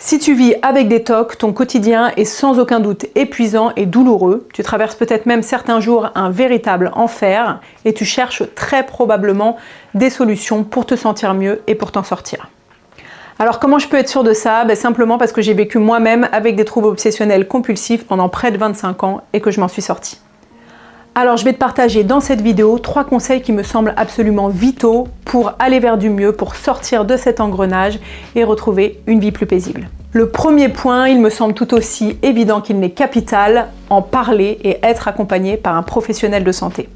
Si tu vis avec des TOC, ton quotidien est sans aucun doute épuisant et douloureux. Tu traverses peut-être même certains jours un véritable enfer et tu cherches très probablement des solutions pour te sentir mieux et pour t'en sortir. Alors comment je peux être sûre de ça? Simplement parce que j'ai vécu moi-même avec des troubles obsessionnels compulsifs pendant près de 25 ans et que je m'en suis sortie. Alors je vais te partager dans cette vidéo 3 conseils qui me semblent absolument vitaux pour aller vers du mieux, pour sortir de cet engrenage et retrouver une vie plus paisible. Le premier point, il me semble tout aussi évident qu'il n'est capital, en parler et être accompagné par un professionnel de santé.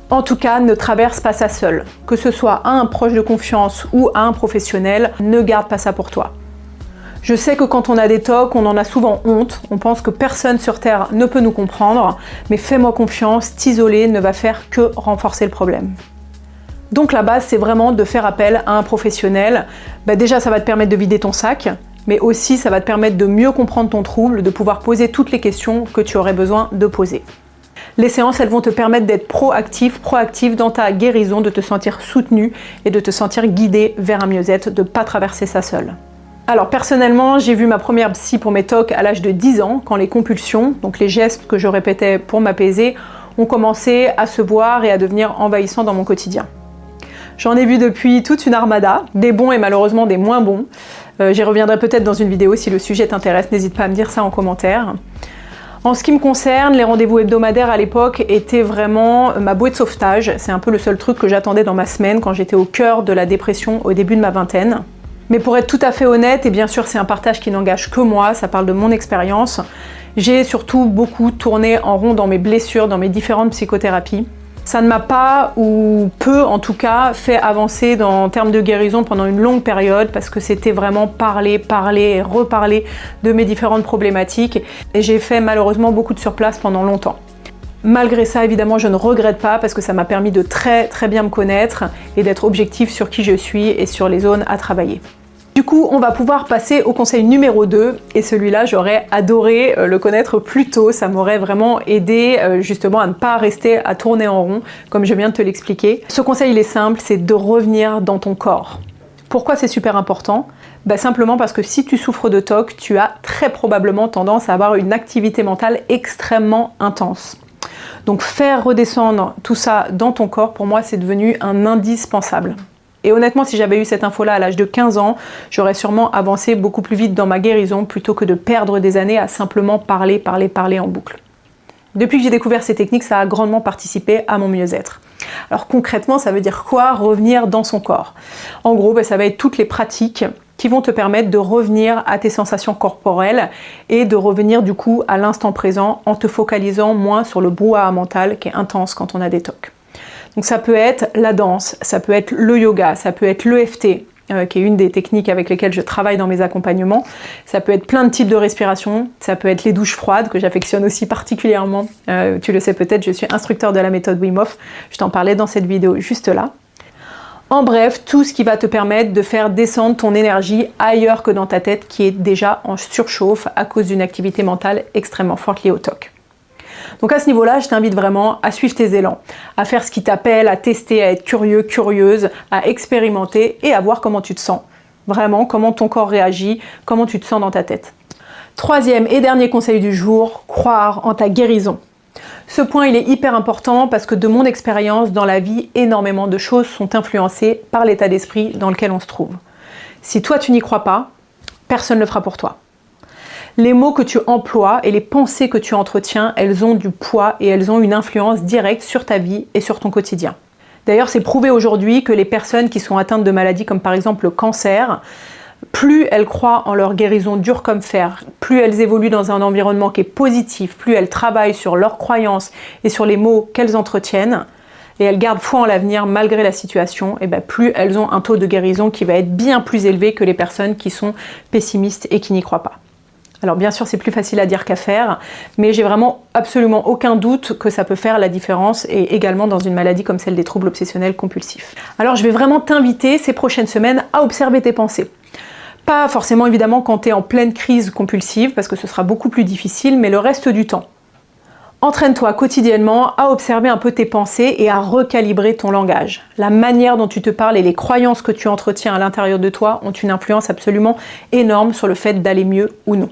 En tout cas, ne traverse pas ça seul. Que ce soit à un proche de confiance ou à un professionnel, ne garde pas ça pour toi. Je sais que quand on a des TOC, on en a souvent honte, on pense que personne sur Terre ne peut nous comprendre, mais fais-moi confiance, t'isoler ne va faire que renforcer le problème. Donc la base, c'est vraiment de faire appel à un professionnel. Déjà, ça va te permettre de vider ton sac, mais aussi ça va te permettre de mieux comprendre ton trouble, de pouvoir poser toutes les questions que tu aurais besoin de poser. Les séances, elles vont te permettre d'être proactif dans ta guérison, de te sentir soutenu et de te sentir guidé vers un mieux-être, de ne pas traverser ça seul. Alors personnellement, j'ai vu ma première psy pour mes TOC à l'âge de 10 ans, quand les compulsions, donc les gestes que je répétais pour m'apaiser, ont commencé à se voir et à devenir envahissants dans mon quotidien. J'en ai vu depuis toute une armada, des bons et malheureusement des moins bons. J'y reviendrai peut-être dans une vidéo si le sujet t'intéresse, n'hésite pas à me dire ça en commentaire. En ce qui me concerne, les rendez-vous hebdomadaires à l'époque étaient vraiment ma bouée de sauvetage. C'est un peu le seul truc que j'attendais dans ma semaine quand j'étais au cœur de la dépression au début de ma vingtaine. Mais pour être tout à fait honnête, et bien sûr c'est un partage qui n'engage que moi, ça parle de mon expérience, j'ai surtout beaucoup tourné en rond dans mes blessures, dans mes différentes psychothérapies. Ça ne m'a pas, ou peu en tout cas, fait avancer en termes de guérison pendant une longue période parce que c'était vraiment parler et reparler de mes différentes problématiques et j'ai fait malheureusement beaucoup de surplace pendant longtemps. Malgré ça, évidemment, je ne regrette pas parce que ça m'a permis de très bien me connaître et d'être objectif sur qui je suis et sur les zones à travailler. Du coup, on va pouvoir passer au conseil numéro 2 et celui-là, j'aurais adoré le connaître plus tôt, ça m'aurait vraiment aidé justement à ne pas rester à tourner en rond comme je viens de te l'expliquer. Ce conseil, il est simple, c'est de revenir dans ton corps. Pourquoi c'est super important? Simplement parce que si tu souffres de TOC, tu as très probablement tendance à avoir une activité mentale extrêmement intense. Donc faire redescendre tout ça dans ton corps, pour moi, c'est devenu un indispensable. Et honnêtement, si j'avais eu cette info-là à l'âge de 15 ans, j'aurais sûrement avancé beaucoup plus vite dans ma guérison plutôt que de perdre des années à simplement parler en boucle. Depuis que j'ai découvert ces techniques, ça a grandement participé à mon mieux-être. Alors concrètement, ça veut dire quoi, revenir dans son corps? En gros, ça va être toutes les pratiques qui vont te permettre de revenir à tes sensations corporelles et de revenir du coup à l'instant présent en te focalisant moins sur le brouhaha mental qui est intense quand on a des TOC. Donc ça peut être la danse, ça peut être le yoga, ça peut être l'EFT, qui est une des techniques avec lesquelles je travaille dans mes accompagnements. Ça peut être plein de types de respiration, ça peut être les douches froides que j'affectionne aussi particulièrement. Tu le sais peut-être, je suis instructeur de la méthode Wim Hof, je t'en parlais dans cette vidéo juste là. En bref, tout ce qui va te permettre de faire descendre ton énergie ailleurs que dans ta tête qui est déjà en surchauffe à cause d'une activité mentale extrêmement forte liée au TOC. Donc à ce niveau-là, je t'invite vraiment à suivre tes élans, à faire ce qui t'appelle, à tester, à être curieux, curieuse, à expérimenter et à voir comment tu te sens. Vraiment, comment ton corps réagit, comment tu te sens dans ta tête. Troisième et dernier conseil du jour, croire en ta guérison. Ce point, il est hyper important parce que de mon expérience dans la vie, énormément de choses sont influencées par l'état d'esprit dans lequel on se trouve. Si toi, tu n'y crois pas, personne ne le fera pour toi. Les mots que tu emploies et les pensées que tu entretiens, elles ont du poids et elles ont une influence directe sur ta vie et sur ton quotidien. D'ailleurs, c'est prouvé aujourd'hui que les personnes qui sont atteintes de maladies comme par exemple le cancer, plus elles croient en leur guérison dure comme fer, plus elles évoluent dans un environnement qui est positif, plus elles travaillent sur leurs croyances et sur les mots qu'elles entretiennent, et elles gardent foi en l'avenir malgré la situation, et plus elles ont un taux de guérison qui va être bien plus élevé que les personnes qui sont pessimistes et qui n'y croient pas. Alors bien sûr, c'est plus facile à dire qu'à faire, mais j'ai vraiment absolument aucun doute que ça peut faire la différence, et également dans une maladie comme celle des troubles obsessionnels compulsifs. Alors je vais vraiment t'inviter ces prochaines semaines à observer tes pensées. Pas forcément évidemment quand tu es en pleine crise compulsive, parce que ce sera beaucoup plus difficile, mais le reste du temps. Entraîne-toi quotidiennement à observer un peu tes pensées et à recalibrer ton langage. La manière dont tu te parles et les croyances que tu entretiens à l'intérieur de toi ont une influence absolument énorme sur le fait d'aller mieux ou non.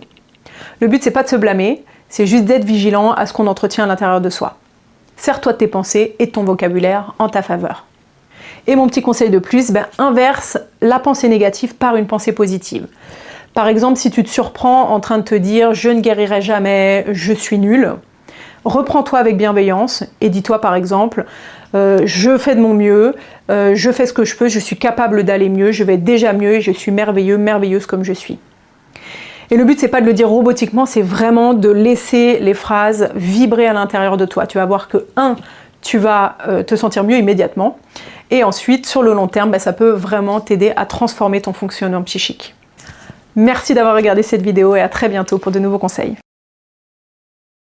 Le but, c'est pas de se blâmer, c'est juste d'être vigilant à ce qu'on entretient à l'intérieur de soi. Sers-toi de tes pensées et de ton vocabulaire en ta faveur. Et mon petit conseil de plus, inverse la pensée négative par une pensée positive. Par exemple, si tu te surprends en train de te dire « je ne guérirai jamais, je suis nul », reprends-toi avec bienveillance et dis-toi par exemple je fais de mon mieux, je fais ce que je peux, je suis capable d'aller mieux, je vais déjà mieux et je suis merveilleux, merveilleuse comme je suis. Et le but, c'est pas de le dire robotiquement, c'est vraiment de laisser les phrases vibrer à l'intérieur de toi. Tu vas voir que, tu vas te sentir mieux immédiatement. Et ensuite, sur le long terme, ça peut vraiment t'aider à transformer ton fonctionnement psychique. Merci d'avoir regardé cette vidéo et à très bientôt pour de nouveaux conseils.